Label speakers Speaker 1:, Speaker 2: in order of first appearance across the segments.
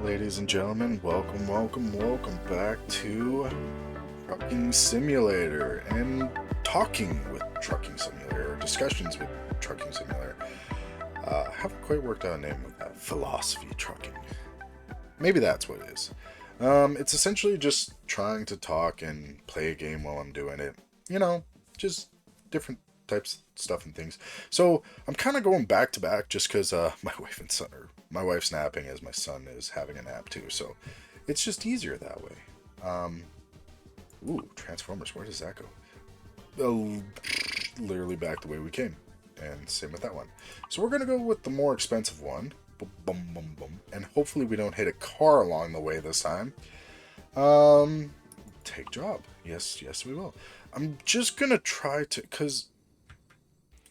Speaker 1: ladies and gentlemen, welcome back to Trucking Simulator and talking with Trucking Simulator, or discussions with Trucking Simulator. Haven't quite worked out a name of that. Philosophy Trucking. Maybe that's what it is. It's essentially just trying to talk and play a game while I'm doing it. Just different types of stuff and things. So I'm kind of going back to back just because my wife's napping as my son is having a nap too. So it's just easier that way. Ooh, Transformers. Where does that go? Literally back the way we came. And same with that one. So we're gonna go with the more expensive one. Boom, boom, boom, boom. And hopefully we don't hit a car along the way this time. Take job. Yes, we will. I'm just gonna try to, because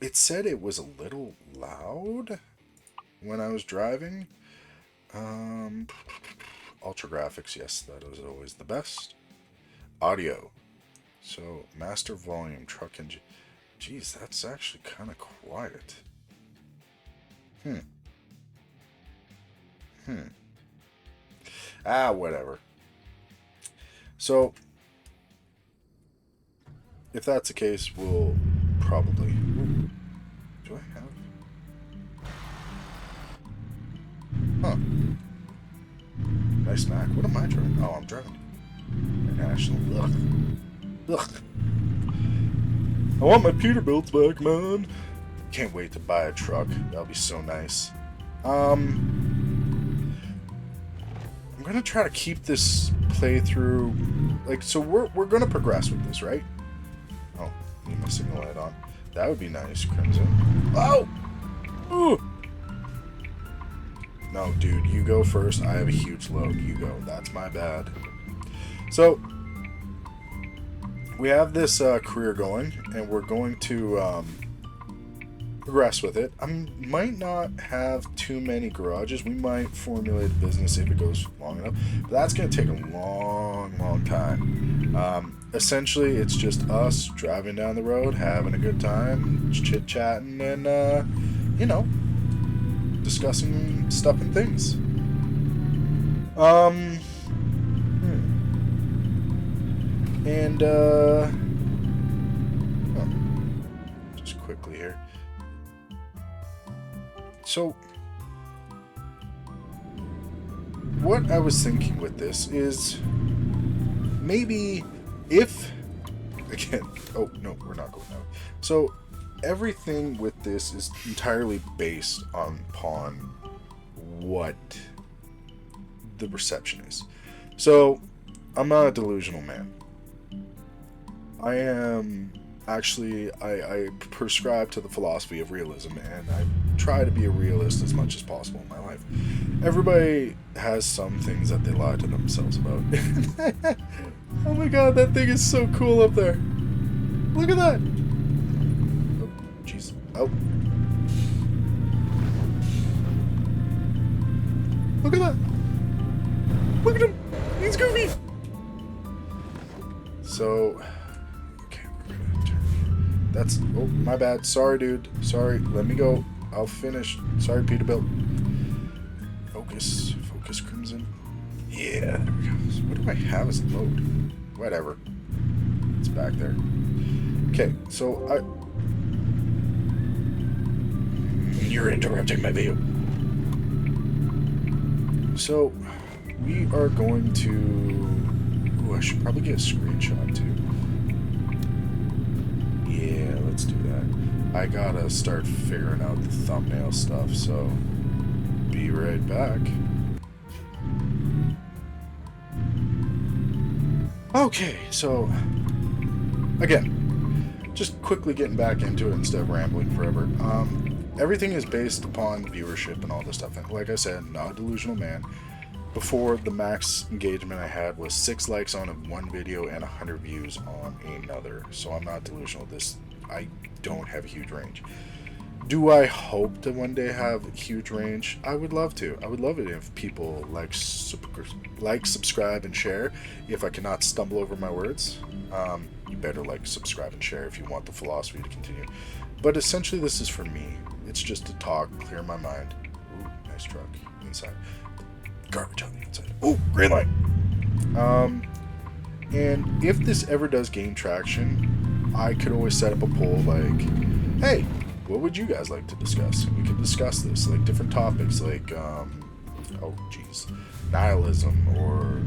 Speaker 1: it said it was a little loud when I was driving. Ultra graphics, yes, that is always the best. Audio. So, master volume, truck engine. Geez, that's actually kind of quiet. Whatever. So, if that's the case, we'll probably... Ooh, do I have... Huh. Nice Mac. What am I driving? Oh, I'm driving International. Ugh. I want my Peterbilts back, man. Can't wait to buy a truck. That'll be so nice. I'm gonna try to keep this playthrough... so we're gonna progress with this, right? Oh, need my signal light on. That would be nice, Crimson. Oh! Ooh! No, dude, you go first. I have a huge load. You go. That's my bad. So, we have this career going, and we're going to progress with it. I might not have too many garages. We might formulate a business if it goes long enough, but that's going to take a long time. Essentially, it's just us driving down the road, having a good time, chit-chatting, and, discussing stuff and things. Just quickly here. So, what I was thinking with this is maybe if, again, oh no, we're not going out. So, everything with this is entirely based upon what the reception is. So, I'm not a delusional man. I am actually, I prescribe to the philosophy of realism, and I try to be a realist as much as possible in my life. Everybody has some things that they lie to themselves about. Oh my god, that thing is so cool up there. Look at that. Oh, jeez. Oh. Look at that. Look at him. He's goofy. So... That's... Oh, my bad. Sorry, dude. Sorry. Let me go. I'll finish. Sorry, Peterbilt. Focus, Crimson. Yeah, there we go. So what do I have as a load? Whatever. It's back there. Okay, so You're interrupting my view. So, we are going to... Ooh, I should probably get a screenshot, too. Yeah, let's do that. I gotta start figuring out the thumbnail stuff, so be right back. Okay, so again, just quickly getting back into it instead of rambling forever. Everything is based upon viewership and all this stuff. And like I said, not a delusional man. Before, the max engagement I had was 6 likes on one video and 100 views on another. So I'm not delusional. I don't have a huge range. Do I hope to one day have a huge range? I would love to. I would love it if people like, subscribe, and share. If I cannot stumble over my words, you better like, subscribe, and share if you want the philosophy to continue. But essentially, this is for me. It's just to talk, clear my mind. Ooh, nice truck inside. garbage on the inside. Oh, green light. And if this ever does gain traction, I could always set up a poll like, hey, what would you guys like to discuss? And we could discuss this, like different topics, like, nihilism, or,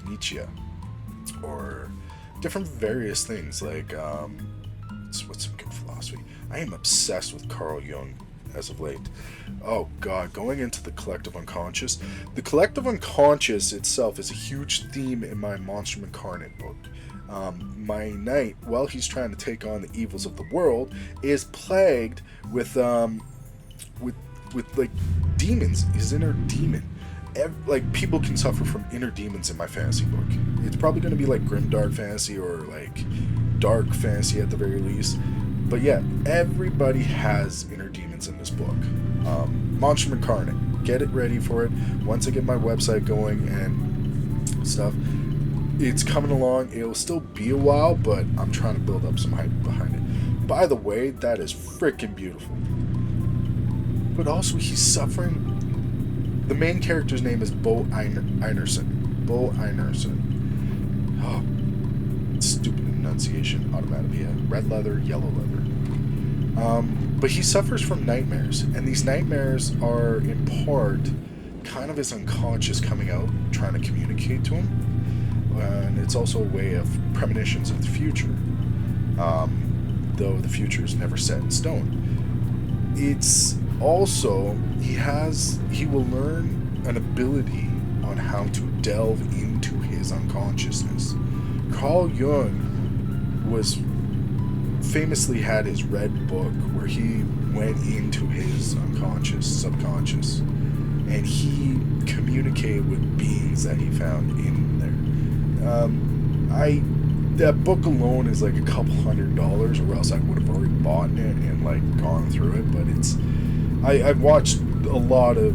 Speaker 1: Nietzsche, or different various things, like, what's some good philosophy? I am obsessed with Carl Jung as of late. Oh god, going into the collective unconscious. The collective unconscious itself is a huge theme in my Monstrum Incarnate book. My knight, while he's trying to take on the evils of the world, is plagued with like demons, his inner demon. Like, people can suffer from inner demons in my fantasy book. It's probably going to be like grimdark fantasy, or like dark fantasy at the very least. But yeah, everybody has inner demons in this book. Monstrum Incarnate. Get it ready for it. Once I get my website going and stuff, it's coming along. It'll still be a while, but I'm trying to build up some hype behind it. By the way, that is freaking beautiful. But also, he's suffering. The main character's name is Bo Einerson. Bo Einerson. Oh, stupid enunciation. Onomatopoeia. Red leather, yellow leather. But he suffers from nightmares, and these nightmares are in part kind of his unconscious coming out, trying to communicate to him. And it's also a way of premonitions of the future, though the future is never set in stone. It's also, he will learn an ability on how to delve into his unconsciousness. Carl Jung famously had his red book where he went into his unconscious, subconscious, and he communicated with beings that he found in there. That book alone is like a couple $100, or else I would have already bought it and like gone through it. But I've watched a lot of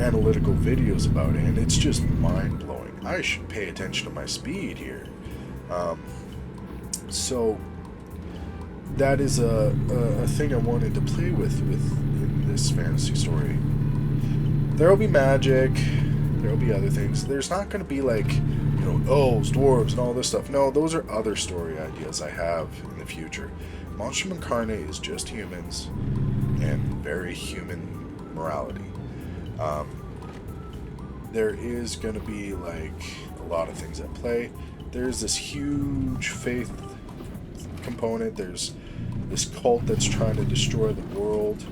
Speaker 1: analytical videos about it, and it's just mind blowing. I should pay attention to my speed here. So that is a thing I wanted to play with in this fantasy story. There will be magic. There will be other things. There's not going to be like, elves, dwarves, and all this stuff. No, those are other story ideas I have in the future. Monstrum Incarnate is just humans and very human morality. There is going to be like a lot of things at play. There's this huge faith component. There's this cult that's trying to destroy the world.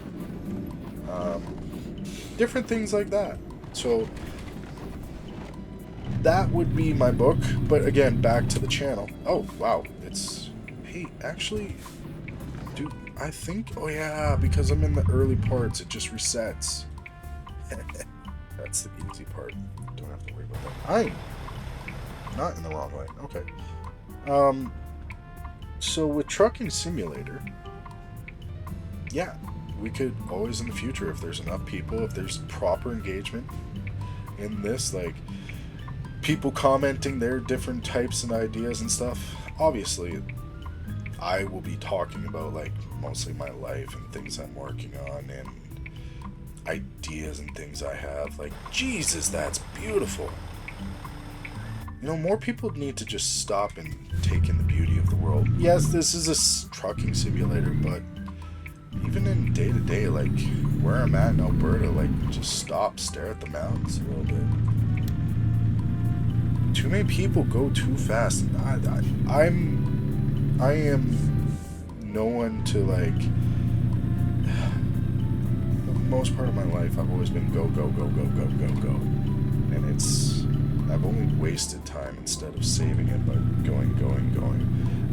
Speaker 1: Different things like that. So that would be my book. But again, back to the channel. Oh, wow. Hey, actually, dude, I think, oh yeah, because I'm in the early parts, it just resets. That's the easy part. Don't have to worry about that. I'm not in the wrong lane. Okay. So with Trucking Simulator, yeah, we could always in the future, if there's enough people, if there's proper engagement in this, like people commenting their different types and ideas and stuff, obviously I will be talking about like mostly my life and things I'm working on and ideas and things I have. Like, Jesus, that's beautiful. More people need to just stop and take in the beauty of the world. Yes, this is a trucking simulator, but even in day-to-day, like where I'm at in Alberta, like just stop, stare at the mountains a little bit. Too many people go too fast. I am no one to like. The most part of my life, I've always been go, and I've only wasted time instead of saving it by going.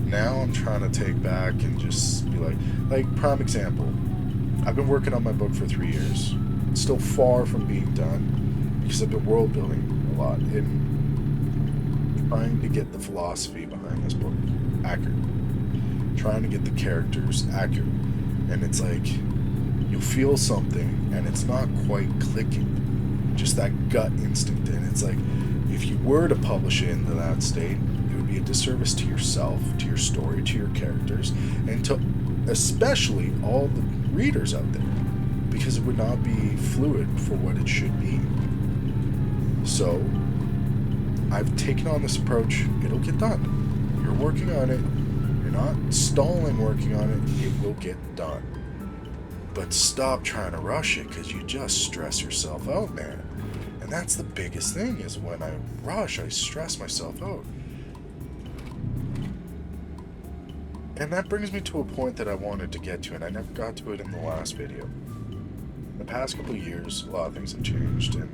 Speaker 1: Now I'm trying to take back and just be like prime example. I've been working on my book for 3 years. It's still far from being done because I've been world building a lot and trying to get the philosophy behind this book accurate. Trying to get the characters accurate. And it's like you feel something and it's not quite clicking. Just that gut instinct. And it's like if you were to publish it into that state, it would be a disservice to yourself, to your story, to your characters, and to especially all the readers out there, because it would not be fluid for what it should be. So I've taken on this approach. It'll get done. You're working on it. You're not stalling working on it. It will get done. But stop trying to rush it, because you just stress yourself out, man. And that's the biggest thing, is when I rush, I stress myself out. And that brings me to a point that I wanted to get to, and I never got to it in the last video. In the past couple of years, a lot of things have changed, and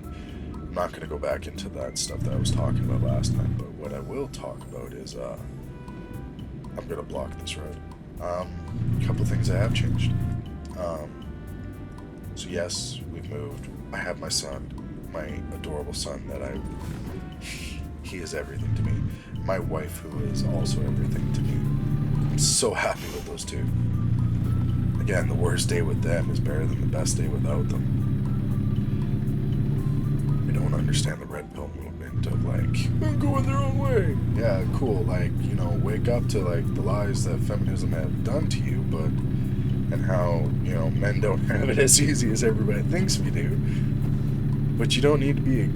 Speaker 1: I'm not going to go back into that stuff that I was talking about last time, but what I will talk about is, I'm going to block this road. A couple of things that have changed. So yes, we've moved. I have my son, my adorable son he is everything to me. My wife, who is also everything to me. I'm so happy with those two. Again, the worst day with them is better than the best day without them. I don't understand the red pill movement of like, I'm going their own way. Yeah, cool. Like, wake up to like the lies that feminism have done to you, and how, men don't have it as easy as everybody thinks we do. But you don't need to be a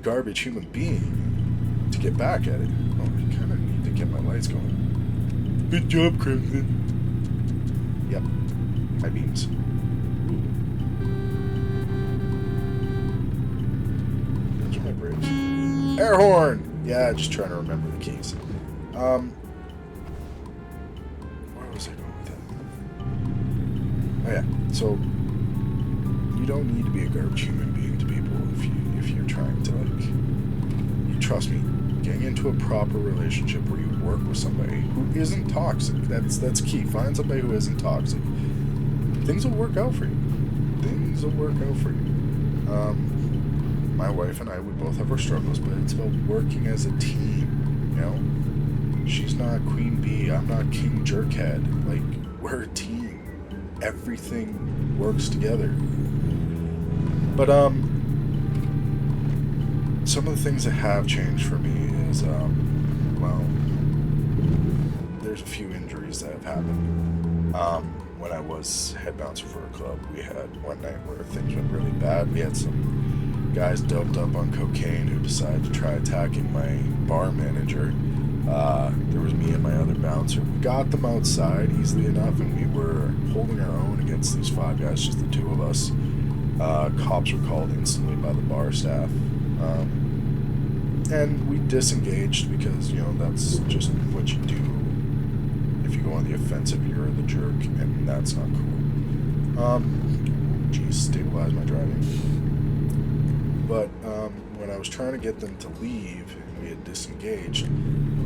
Speaker 1: garbage human being to get back at it. Oh, I kind of need to get my lights going. Good job, Crimson. Yep. My beams. Those are my brakes. Air horn! Yeah, just trying to remember the keys. Where was I going with that? Oh yeah, so you don't need to be a garbage human being to people if you're trying to, you trust me, getting into a proper relationship where you work with somebody who isn't toxic, that's key. Find somebody who isn't toxic. Things will work out for you. Things will work out for you. My wife and I, we both have our struggles, but it's about working as a team, She's not Queen Bee, I'm not King Jerkhead. Like, we're a team. Everything works together. But, some of the things that have changed for me is, there's a few injuries that have happened. When I was head bouncer for a club, we had one night where things went really bad. We had some guys doped up on cocaine who decided to try attacking my bar manager. There was me and my other bouncer. We got them outside easily enough, and we were holding our own against these 5 guys, just the 2 of us. Cops were called instantly by the bar staff. And we disengaged because, that's just what you do. If you go on the offensive, you're the jerk, and that's not cool. Stabilize my driving. But, when I was trying to get them to leave, and we had disengaged,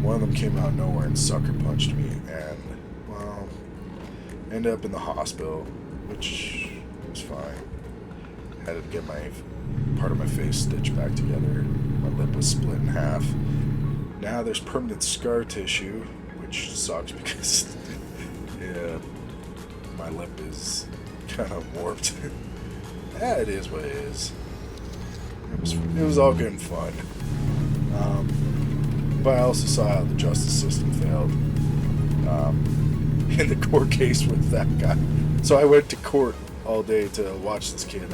Speaker 1: one of them came out of nowhere and sucker punched me, and, ended up in the hospital, which was fine. Had to get part of my face stitched back together. My lip was split in half. Now there's permanent scar tissue, which sucks because my lip is kind of warped. Yeah, it is what it is. It was all good and fun. But I also saw how the justice system failed in the court case with that guy. So I went to court all day to watch this kid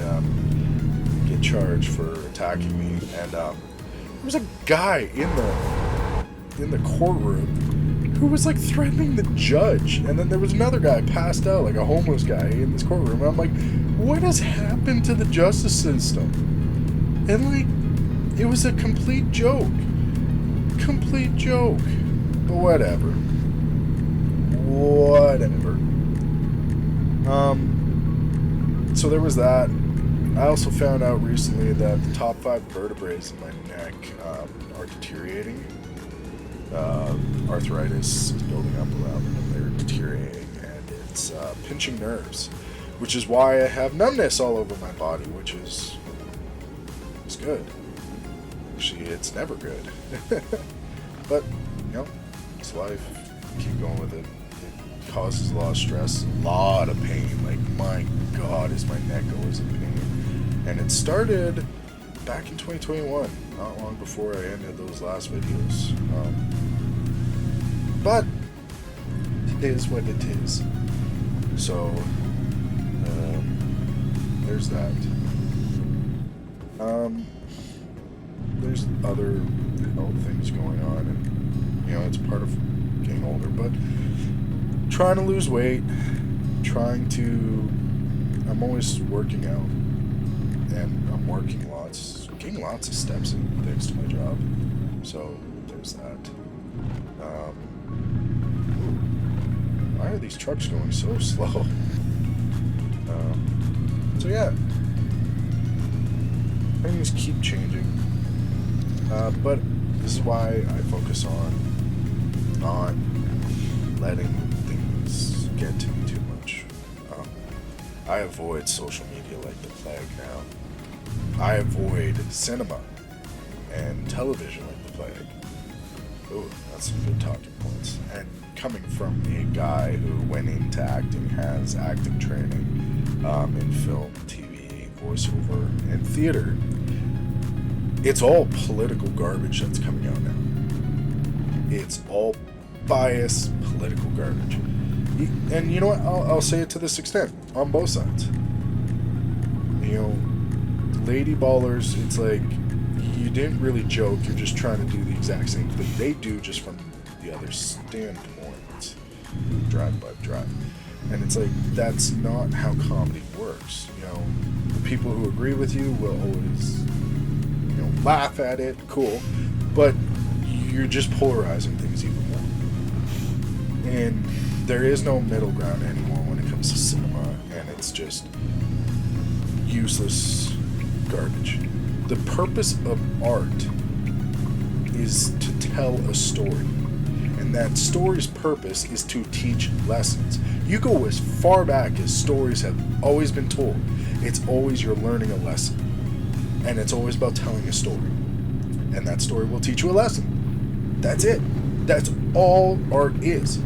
Speaker 1: get charged for attacking me, and there was a guy in the courtroom who was like threatening the judge, and then there was another guy passed out, like a homeless guy, in this courtroom. And I'm like, what has happened to the justice system? And like, it was a complete joke. But whatever. So there was that. I also found out recently that the top 5 vertebrae in my neck are deteriorating. Arthritis is building up around them, and they're deteriorating, and it's pinching nerves, which is why I have numbness all over my body, which is good. Actually, it's never good. But, it's life. Keep going with it. It causes a lot of stress, a lot of pain. Like, my God, is my neck always in pain. And it started back in 2021, not long before I ended those last videos. But it is what it is. So, there's that. there's other health things going on, and it's part of getting older. But trying to lose weight, I'm always working out, and I'm working getting lots of steps in thanks to my job. So there's that. Why are these trucks going so slow? So yeah, things keep changing, but this is why I focus on not letting things get to me too much. I avoid social media like the plague now. I avoid cinema and television like the plague. Ooh, that's some good talking points. And coming from a guy who went into acting, has acting training in film, TV, voiceover, and theater, it's all political garbage that's coming out now. It's all biased political garbage. And you know what? I'll say it to this extent, on both sides. Lady ballers, it's like, you didn't really joke, you're just trying to do the exact same thing they do, just from the other standpoint. Drive by drive. And it's like, that's not how comedy works. The people who agree with you will always, laugh at it, cool, but you're just polarizing things even more. And there is no middle ground anymore when it comes to cinema, and it's just useless garbage. The purpose of art is to tell a story, and that story's purpose is to teach lessons. You go as far back as stories have always been told. It's always you're learning a lesson, and it's always about telling a story, and that story will teach you a lesson. That's it. That's all art is.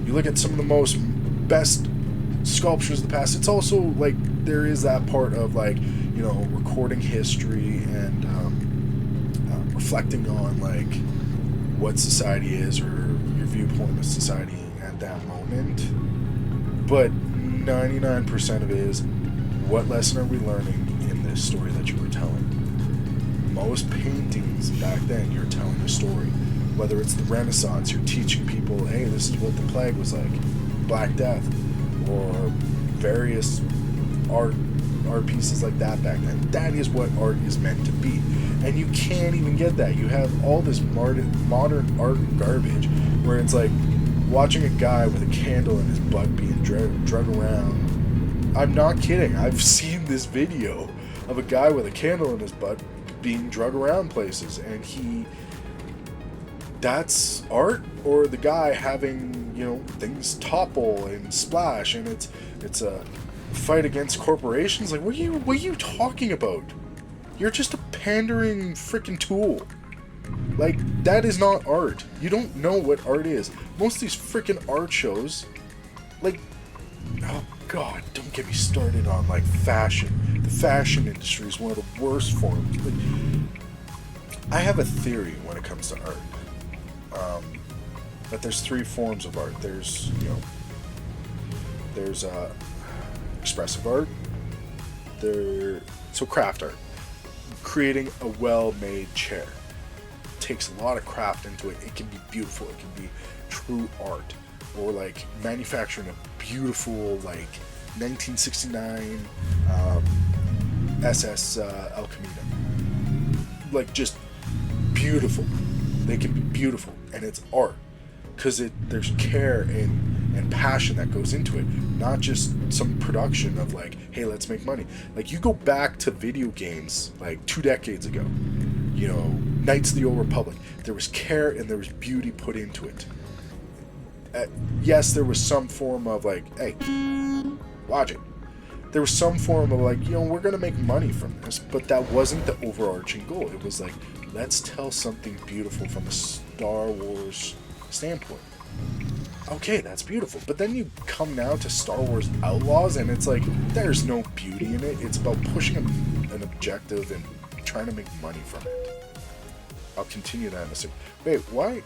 Speaker 1: You look at some of the most best sculptures of the past, it's also like there is that part of like, recording history and reflecting on like what society is, or your viewpoint of society at that moment. But 99% of it is, what lesson are we learning in this story that you were telling? Most paintings back then, you're telling a story. Whether it's the Renaissance, you're teaching people, hey, this is what the plague was like, Black Death, or various art pieces like that back then. That is what art is meant to be. And you can't even get that. You have all this modern art garbage where it's like watching a guy with a candle in his butt being drug around. I'm not kidding. I've seen this video of a guy with a candle in his butt being drug around places, and that's art? Or the guy having, things topple and splash, and it's a fight against corporations? Like, what are you talking about? You're just a pandering freaking tool. Like, that is not art. You don't know what art is. Most of these freaking art shows, like, oh god, don't get me started on like fashion. The fashion industry is one of the worst forms. Like, I have a theory when it comes to art. That there's three forms of art. There's expressive art. So craft art. Creating a well-made chair takes a lot of craft into it. It can be beautiful. It can be true art. Or like manufacturing a beautiful like 1969 SS El Camino. Like just beautiful. They can be beautiful, and it's art because there's care and passion that goes into it, not just some production of like, hey, let's make money. Like, you go back to video games like 2 decades ago, Knights of the Old Republic, there was care and there was beauty put into it. Yes, there was some form of like, hey, watch it. There was some form of like, we're gonna make money from this, but that wasn't the overarching goal. It was like, let's tell something beautiful from a Star Wars standpoint. Okay, that's beautiful. But then you come now to Star Wars Outlaws, and it's like, there's no beauty in it. It's about pushing an objective and trying to make money from it. I'll continue that in a second. Wait, why?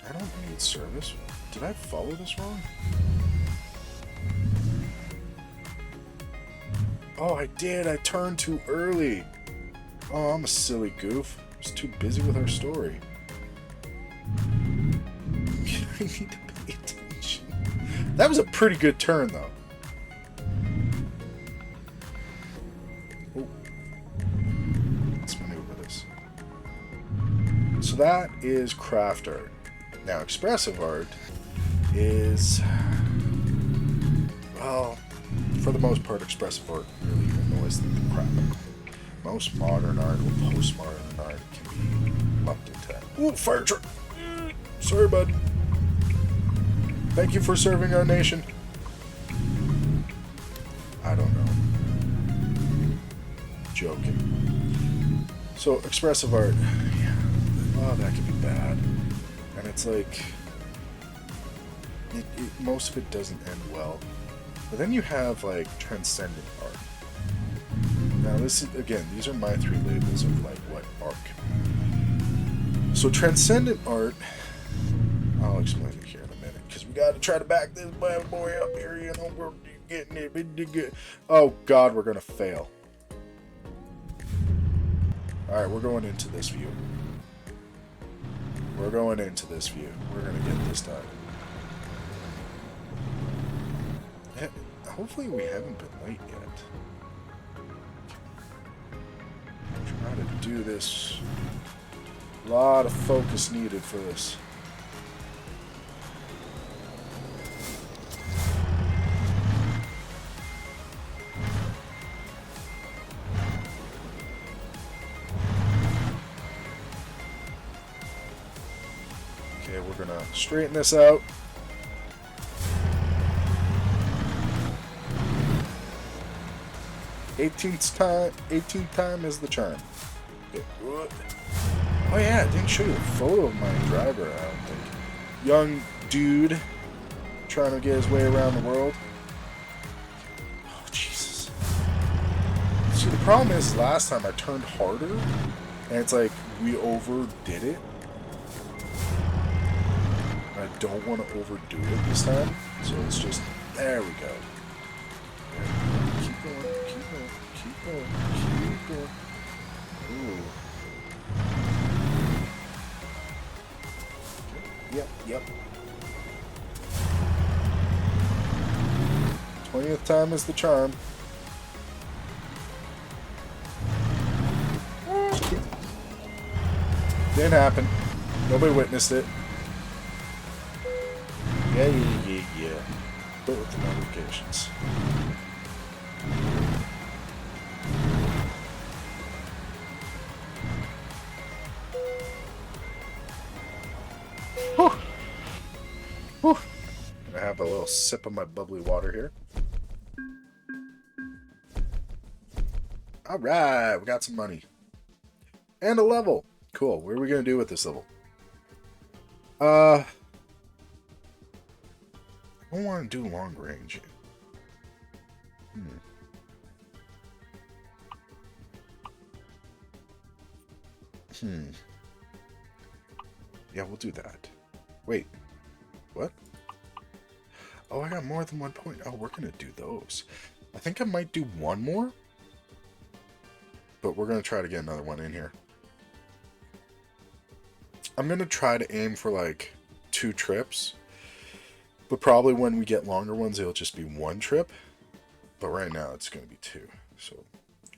Speaker 1: I don't need service. Did I follow this wrong? Oh, I did. I turned too early. Oh, I'm a silly goof. I was too busy with our story. I need to pay attention. That was a pretty good turn, though. Oh. Let's maneuver this. So that is craft art. Now, expressive art is... Well, for the most part, expressive art really annoys the crap out of me. Most modern art or postmodern art can be lumped into... Ooh, fire truck! Sorry, bud. Thank you for serving our nation. I don't know. Joking. So, expressive art. Yeah. Oh, that could be bad. And it's like... most of it doesn't end well. But then you have, like, transcendent art. Now, this is, again, these are my 3 labels of, like, what art can be. So, transcendent art... I'll explain it here in a minute, because we gotta try to back this bad boy up here, you know, we're getting it. Oh, God, we're gonna fail. Alright, we're going into this view. We're going into this view. We're gonna get this done. Yeah, hopefully we haven't been late yet. Try to do this. A lot of focus needed for this. Okay, we're gonna straighten this out. Eighteenth time is the charm. Oh yeah, I didn't show you a photo of my driver, I don't think. Young dude trying to get his way around the world. Oh, Jesus. See, the problem is last time I turned harder, and it's like we overdid it. I don't want to overdo it this time, so it's just, there we go. Keep going, keep going, keep going, keep going. Ooh. Yep. 20th time is the charm. Didn't happen. Nobody witnessed it. Yeah. But with the notifications. Whew. I have a little sip of my bubbly water here. Alright, we got some money. And a level. Cool. What are we going to do with this level? I don't want to do long range. Yeah, we'll do that. Wait. What? Oh, I got more than 1 point. Oh, we're going to do those. I think I might do one more. But we're going to try to get another one in here. I'm going to try to aim for like 2 trips. But probably when we get longer ones, it'll just be 1 trip. But right now, it's going to be 2. So,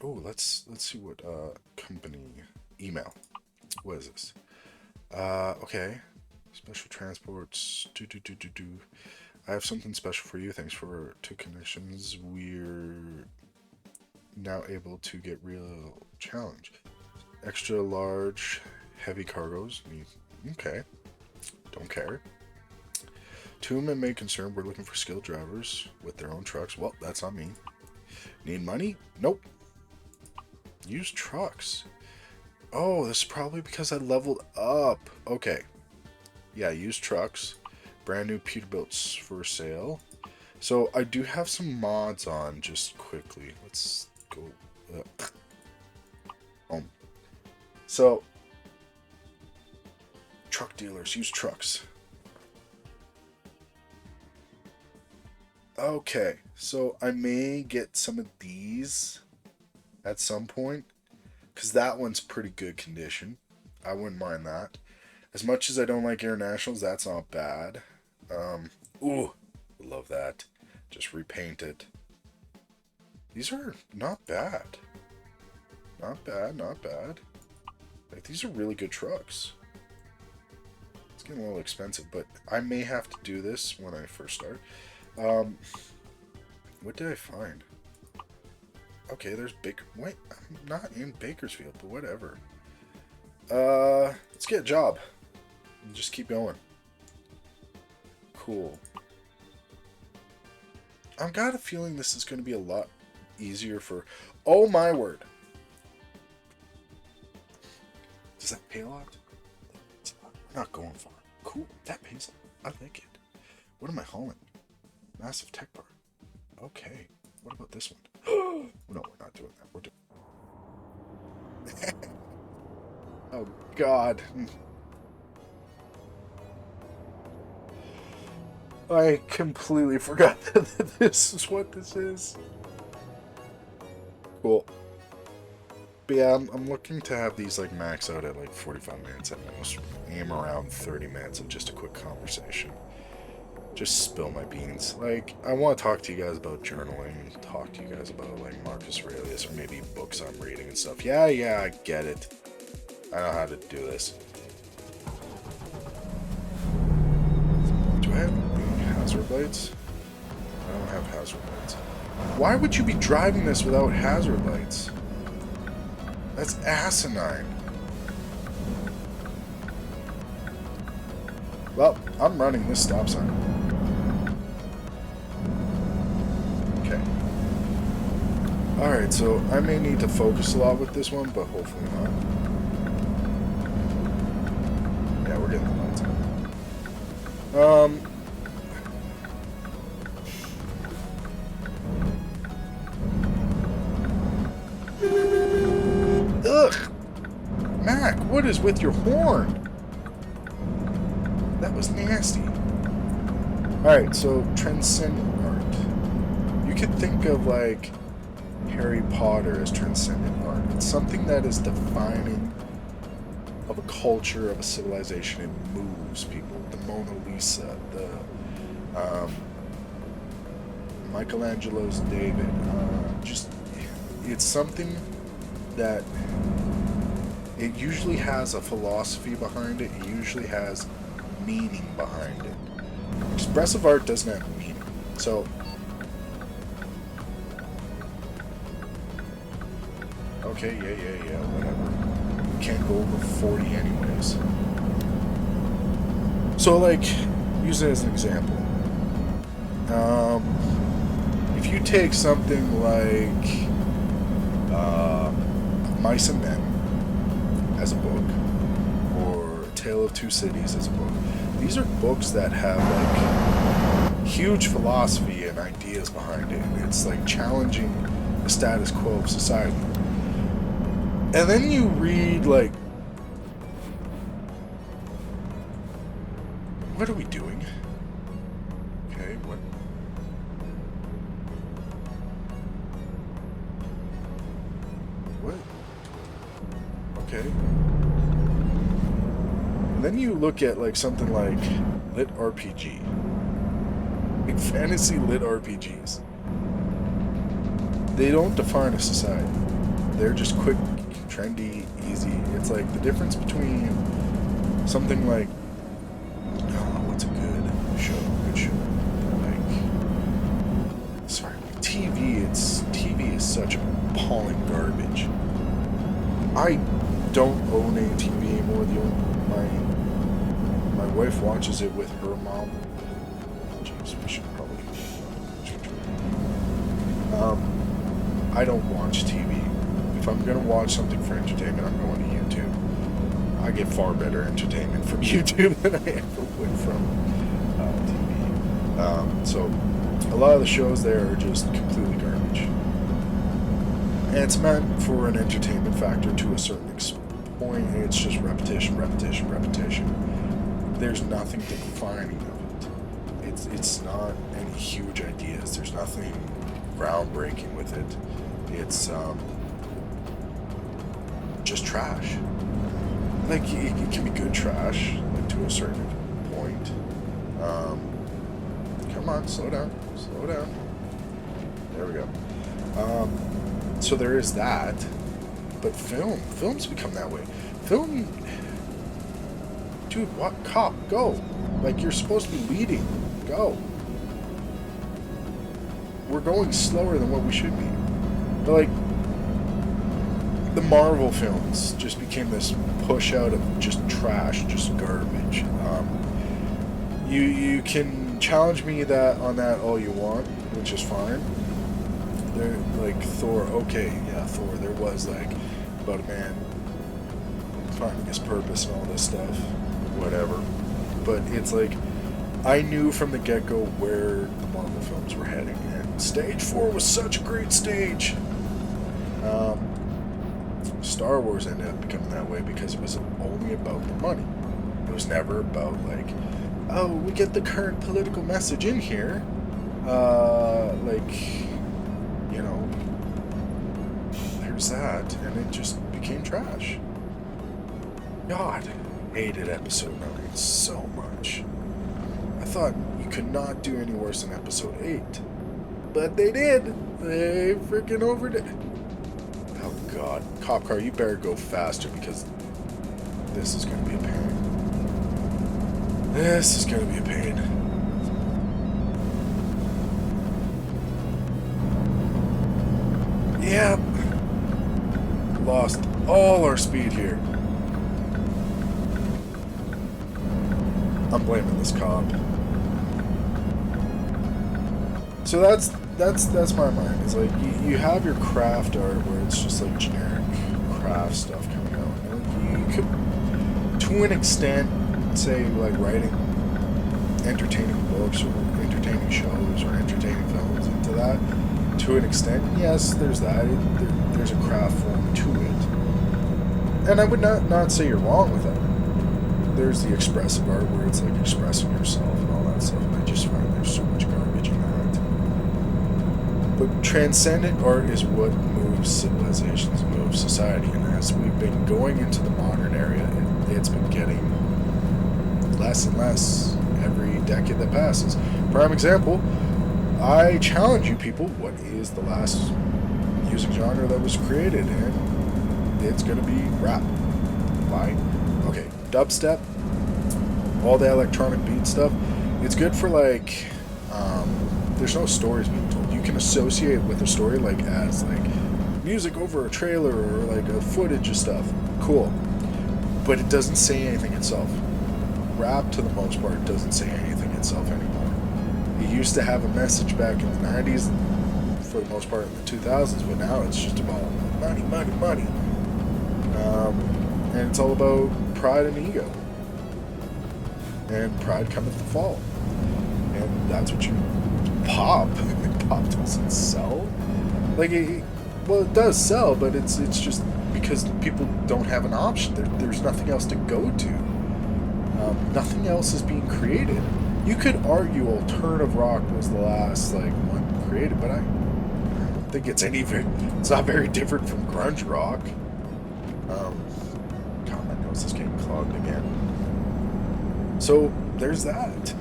Speaker 1: oh, let's see what company email. What is this? Okay. Special transports. I have something special for you. Thanks for 2 connections. We're now able to get real challenge. Extra large, heavy cargoes. Okay. Don't care. 2 men may concern. We're looking for skilled drivers with their own trucks. Well, that's not me. Need money? Nope. Use trucks. Oh, this is probably because I leveled up. Okay. Yeah, use trucks. Brand new Peterbilts for sale. So I do have some mods on just quickly. Let's go. So, truck dealers, use trucks. Okay, so I may get some of these at some point. because that one's pretty good condition. I wouldn't mind that. As much as I don't like Air Nationals, that's not bad. Ooh, love that. Just repaint it. These are not bad. Not bad, not bad. Like, these are really good trucks. It's getting a little expensive, but I may have to do this when I first start. What did I find? Okay, there's Baker. Wait, I'm not in Bakersfield, but whatever. Let's get a job. And just keep going. Cool. I've got a feeling this is going to be a lot easier for... Oh my word. Does that pay a lot? We're not going far. Cool. That pays a lot. I like it. What am I hauling? Massive tech bar. Okay. What about this one? No, we're not doing that. We're doing... Oh, God. I completely forgot that this is what this is. Cool. But yeah, I'm looking to have these like max out at like 45 minutes at most. Aim around 30 minutes of just a quick conversation. Just spill my beans. Like, I want to talk to you guys about journaling, talk to you guys about like Marcus Aurelius or maybe books I'm reading and stuff. Yeah, I get it. I know how to do this. Do I have any hazard lights? I don't have hazard lights. Why would you be driving this without hazard lights? That's asinine. Well, I'm running this stop sign. Okay. Alright, so I may need to focus a lot with this one, but hopefully not. Yeah, we're getting the lights on. Ugh! Mac, what is with your horn? That was nasty. Alright, so transcendent art. You could think of like Harry Potter as transcendent art. It's something that is defining of a culture, of a civilization. It moves people. The Mona Lisa, the Michelangelo's David. Just, it's something that it usually has a philosophy behind it. It usually has meaning behind it. Expressive art doesn't have meaning. So, okay, yeah, whatever. You can't go over 40 anyways. So, like, use it as an example. If you take something like Mice and Men as a book, or Tale of Two Cities as a book, these are books that have like huge philosophy and ideas behind it, and it's like challenging the status quo of society. And then you read like, what are we doing? Okay, what? Okay. And then you look at like something like lit RPG. Like fantasy lit RPGs. They don't define a society. They're just quick, trendy, easy. It's like the difference between something like, oh, what's a good show? Good show. Like, sorry, TV is such appalling garbage. I don't own a TV anymore. My wife watches it with her mom. Jeez, we should probably. I don't watch TV. If I'm gonna watch something for entertainment, I'm going to YouTube. I get far better entertainment from YouTube than I ever would from TV. So a lot of the shows there are just completely garbage. And it's meant for an entertainment factor to a certain point. It's just repetition. There's nothing defining of it. It's not any huge ideas. There's nothing groundbreaking with it. It's just trash. Like, it can be good trash, like, to a certain point. Come on, slow down. Slow down. There we go. So there is that. But film's become that way. Film... Dude, what? Cop, go. Like, you're supposed to be leading. Go. We're going slower than what we should be. But, like, the Marvel films just became this push out of just trash, just garbage. You can challenge me on that all you want, which is fine. They're like Thor. Okay, yeah, Thor. There was like about a man finding his purpose and all this stuff, whatever. But it's like I knew from the get-go where the Marvel films were heading, and Stage 4 was such a great stage. Star Wars ended up becoming that way because it was only about the money. It was never about like, oh, we get the current political message in here. Like, you know, there's that, and it just became trash. God, hated episode 9 so much. I thought you could not do any worse than episode 8. But they did. They freaking overdid. Oh God, cop car, you better go faster because this is going to be a pain. This is going to be a pain. Yep. Lost all our speed here. I'm blaming this cop. So that's my mind. It's like you have your craft art where it's just like generic craft stuff coming out. And you could, to an extent, say like writing entertaining books or entertaining shows or entertaining films into that. To an extent, yes, there's that. There's a craft form to it. And I would not say you're wrong with that. There's the expressive art where it's like expressing yourself and all that stuff. And I just find there's so much garbage in that. But transcendent art is what moves civilizations, moves society. And as we've been going into the modern era, it's been getting less and less every decade that passes. Prime example, I challenge you people, what is the last music genre that was created? And it's going to be rap. Why? Okay, dubstep, all the electronic beat stuff, it's good for like, there's no stories being told. You can associate with a story like as like music over a trailer or like a footage of stuff. Cool. But it doesn't say anything itself. Rap, to the most part, doesn't say anything itself anymore. It used to have a message back in the 90s, for the most part in the 2000s, but now it's just about money, money, money. And it's all about pride and ego. And pride cometh to fall. And that's what you... Pop? Pop doesn't sell? Like, it does sell, but it's just because people don't have an option. There's nothing else to go to. Nothing else is being created. You could argue alternative rock was the last one created, but I don't think it's not very different from grunge rock. God, my nose is getting clogged again. So there's that.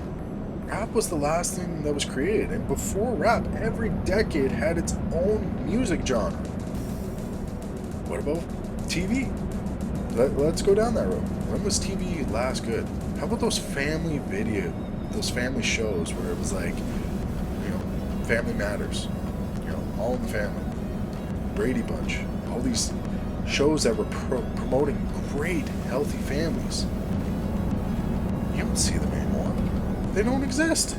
Speaker 1: Rap was the last thing that was created, and before rap, every decade had its own music genre. What about TV? Let's go down that road. When was TV last good? How about those family shows where it was like, Family Matters, All in the Family, Brady Bunch, all these shows that were promoting great, healthy families. You don't see them anymore. They don't exist.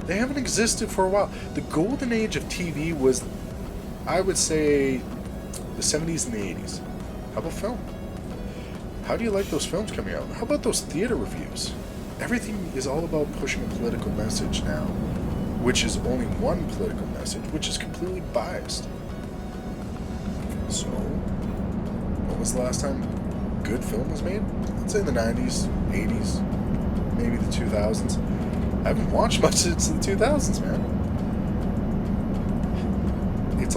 Speaker 1: They haven't existed for a while. The golden age of TV was, I would say, the 70s and the 80s. How about film? How do you like those films coming out? How about those theater reviews? Everything is all about pushing a political message now, which is only one political message, which is completely biased. So, when was the last time good film was made? I'd say the 90s, 80s, maybe the 2000s. I haven't watched much since the 2000s, man. It's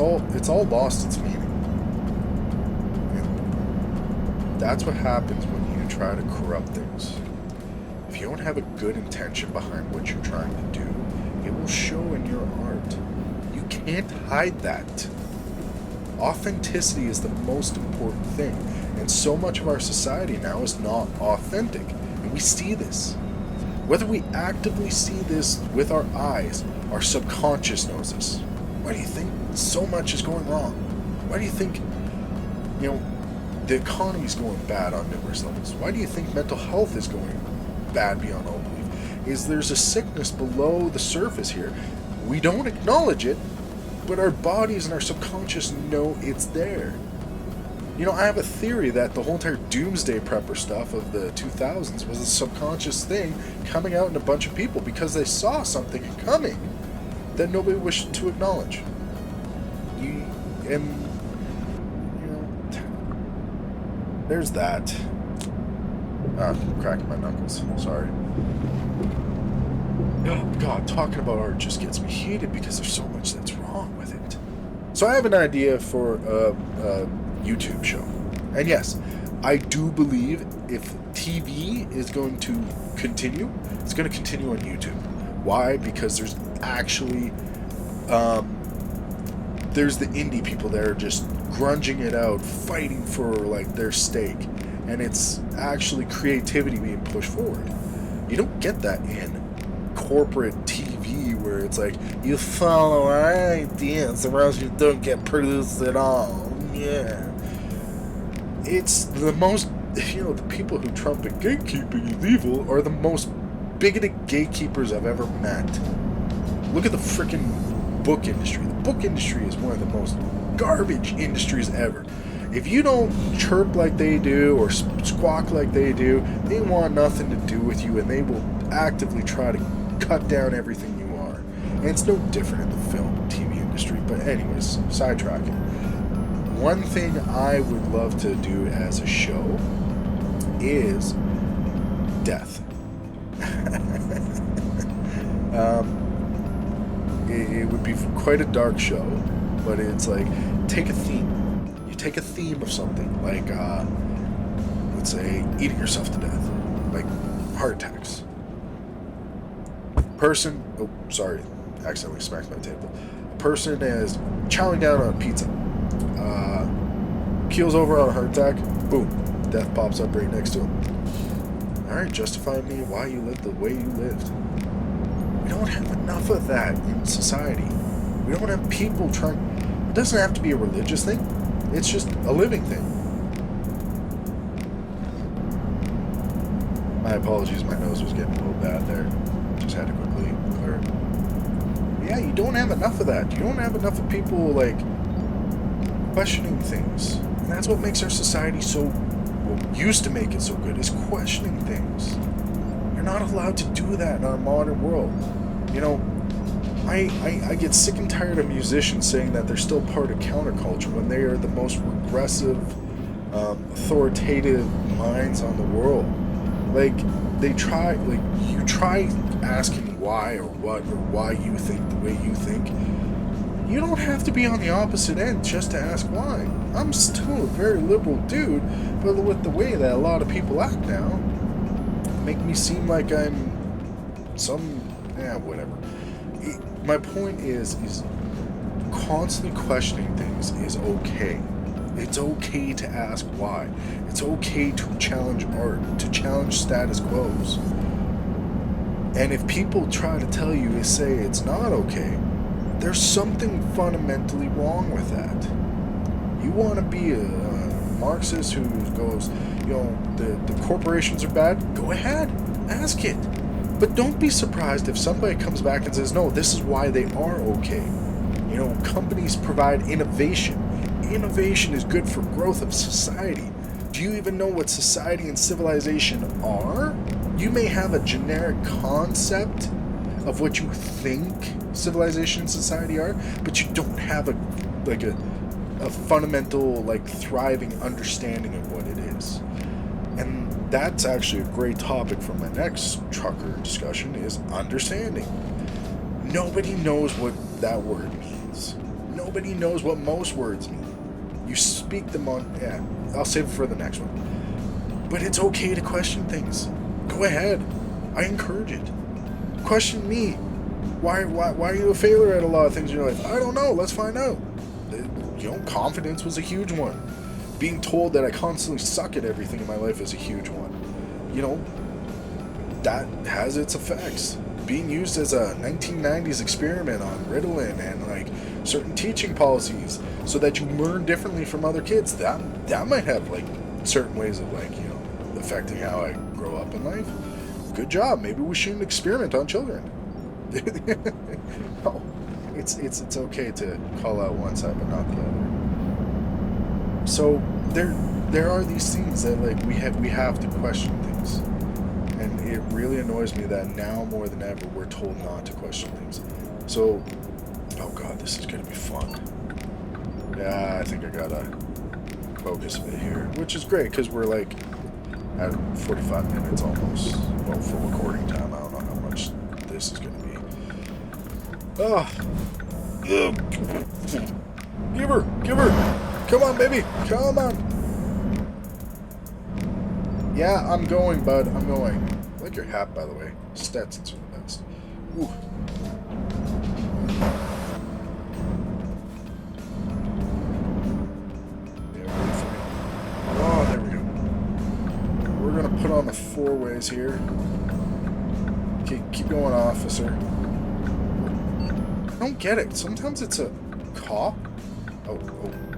Speaker 1: all lost its meaning. And That's what happens when you try to corrupt things. If you don't have a good intention behind what you're trying to do, it will show in your art. You can't hide that. Authenticity is the most important thing, and so much of our society now is not authentic, and we see this. Whether we actively see this with our eyes, our subconscious knows this. Why do you think so much is going wrong? Why do you think, the economy's going bad on numerous levels? Why do you think mental health is going bad beyond all belief? There's a sickness below the surface here. We don't acknowledge it, but our bodies and our subconscious know it's there. I have a theory that the whole entire doomsday prepper stuff of the 2000s was a subconscious thing coming out in a bunch of people because they saw something coming that nobody wished to acknowledge. There's that. I'm cracking my knuckles. Sorry. Oh, God, talking about art just gets me heated because there's so much that's wrong with it. So I have an idea for a YouTube show. And yes, I do believe if TV is going to continue, it's going to continue on YouTube. Why? Because there's actually... there's the indie people that are just grunging it out, fighting for, their stake. And it's actually creativity being pushed forward. You don't get that in corporate TV where it's like, you follow our ideas or else you don't get produced at all. Yeah. It's the most, the people who trumpet gatekeeping is evil are the most bigoted gatekeepers I've ever met. Look at the freaking book industry. The book industry is one of the most garbage industries ever. If you don't chirp like they do or squawk like they do, they want nothing to do with you, and they will actively try to cut down everything you are. And it's no different in the film and TV industry. But anyways, sidetracking. One thing I would love to do as a show is death. It would be quite a dark show, but it's like, take a theme. You take a theme of something, like, let's say, eating yourself to death, like heart attacks. Person, oh, sorry, accidentally smacked my table. A person is chowing down on pizza, keels over on a heart attack, boom, death pops up right next to him. Alright, justify me why you lived the way you lived. We don't have enough of that in society. We don't have people trying... It doesn't have to be a religious thing. It's just a living thing. My apologies, my nose was getting a little bad there. Just had to quickly clear it. Yeah, you don't have enough of that. You don't have enough of people, questioning things. And that's what makes our society so... Well, used to make it so good, is questioning things. You're not allowed to do that in our modern world. I get sick and tired of musicians saying that they're still part of counterculture when they are the most regressive, authoritative minds on the world. You try asking why or what or why you think the way you think. You don't have to be on the opposite end just to ask why. I'm still a very liberal dude, but with the way that a lot of people act now, make me seem like I'm whatever. My point is constantly questioning things is okay. It's okay to ask why. It's okay to challenge art, to challenge status quos. And if people try to tell you, say it's not okay, there's something fundamentally wrong with that. You want to be a Marxist who goes, the corporations are bad? Go ahead, ask it. But don't be surprised if somebody comes back and says, no, this is why they are okay. Companies provide innovation. Innovation is good for growth of society. Do you even know what society and civilization are? You may have a generic concept of what you think civilization and society are, but you don't have a fundamental, thriving understanding of what it is. And that's actually a great topic for my next trucker discussion, is understanding. Nobody knows what that word means. Nobody knows what most words mean. You speak them on... Yeah, I'll save it for the next one. But it's okay to question things. Go ahead. I encourage it. Question me. Why are you a failure at a lot of things in your life? I don't know. Let's find out. Confidence was a huge one. Being told that I constantly suck at everything in my life is a huge one. That has its effects. Being used as a 1990s experiment on Ritalin and certain teaching policies so that you learn differently from other kids, that might have certain ways of affecting how I grow up in life. Good job. Maybe we shouldn't experiment on children. No, it's okay to call out one side but not the other. So there are these things that we have to question things, and it really annoys me that now more than ever we're told not to question things. So, oh god, this is gonna be fun. Yeah, I think I gotta focus a bit here, which is great because we're at 45 minutes almost. Well, for recording time, I don't know how much this is gonna be. Oh. Give her! Come on, baby! Come on! Yeah, I'm going, bud. I'm going. I like your hat, by the way. Stetsons are the best. Ooh. Yeah, wait for me. Oh, there we go. We're gonna put on the 4-ways here. Okay, keep going, officer. I don't get it. Sometimes it's a cop. Oh,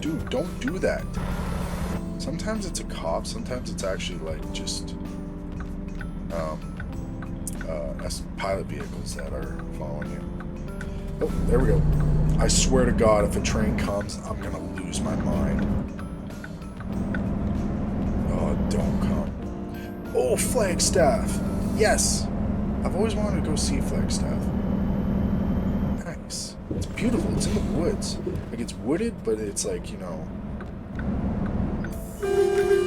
Speaker 1: dude, don't do that. Sometimes it's a cop. Sometimes it's actually just pilot vehicles that are following you. Oh, there we go. I swear to God, if a train comes, I'm gonna lose my mind. Oh, don't come. Oh, Flagstaff. Yes. I've always wanted to go see Flagstaff. Nice. It's beautiful. It's in the woods. It's wooded, but it's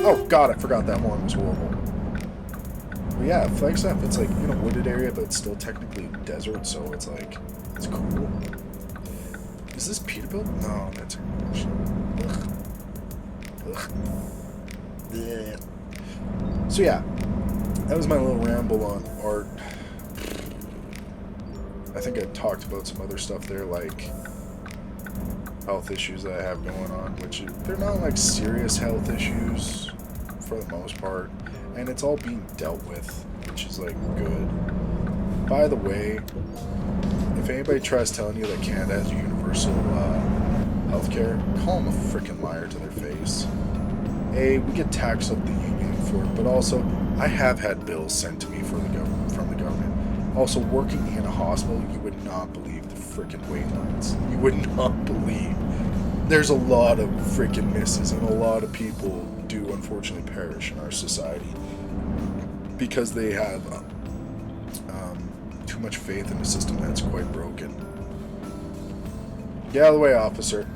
Speaker 1: Oh, God, I forgot that one was horrible. But yeah, Flagstaff, it's in a wooded area, but it's still technically desert, so it's it's cool. Is this Peterbilt? No, that's English. Ugh. Ugh. So yeah, that was my little ramble on art. I think I talked about some other stuff there, health issues that I have going on, which they're not serious health issues for the most part, and it's all being dealt with, which is good. By the way, if anybody tries telling you that Canada has universal healthcare, call them a freaking liar to their face. We get taxed up the union for it, but also I have had bills sent to me from the government. Also, working in a hospital, you would not believe the freaking wait lines. You would not believe. There's a lot of freaking misses, and a lot of people do unfortunately perish in our society because they have too much faith in a system that's quite broken. Get out of the way, officer.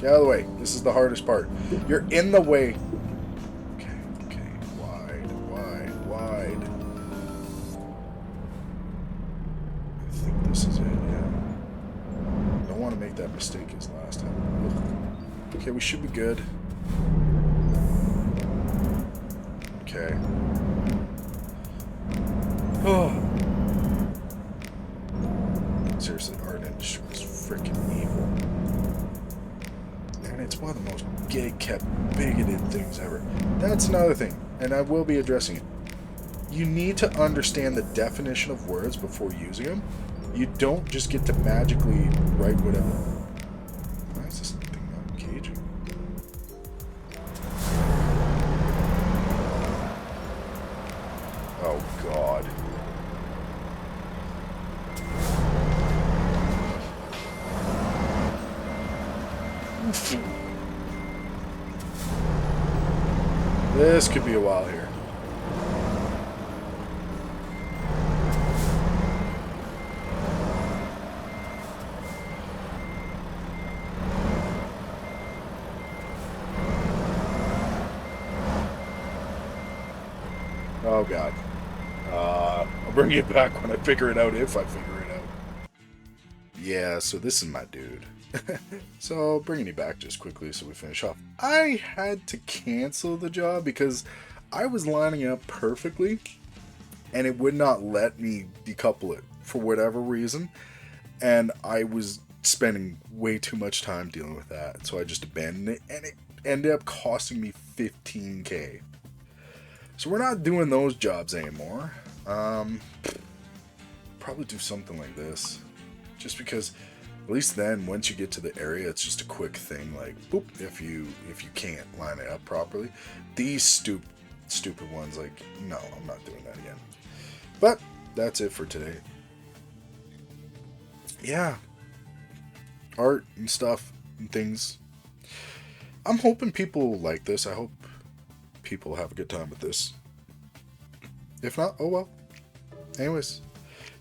Speaker 1: Get out of the way. This is the hardest part. You're in the way. Okay. Wide. I think this is it, yeah. Don't want to make that mistake as last time. Okay, we should be good. Okay. Oh. Seriously, art industry is freaking evil. And it's one of the most Gatekept, bigoted things ever. That's another thing, and I will be addressing it. You need to understand the definition of words before using them. You don't just get to magically write whatever. Why is this thing not engaging? Oh, God. This could be a while here. Oh, God. I'll bring it back when I figure it out, if I figure it out. Yeah, so this is my dude. So, bringing you back just quickly so we finish off. I had to cancel the job because I was lining up perfectly, and it would not let me decouple it for whatever reason, and I was spending way too much time dealing with that, so I just abandoned it, and it ended up costing me 15K. So we're not doing those jobs anymore. Probably do something like this, just because at least then once you get to the area, it's just a quick thing. Like boop, if you can't line it up properly, these stupid ones, like no, I'm not doing that again. But that's it for today. Yeah, art and stuff and things. I'm hoping people like this. I hope people have a good time with this. If not, oh well. Anyways,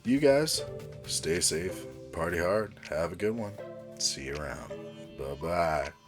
Speaker 1: you guys stay safe, party hard, have a good one. See you around. Bye bye.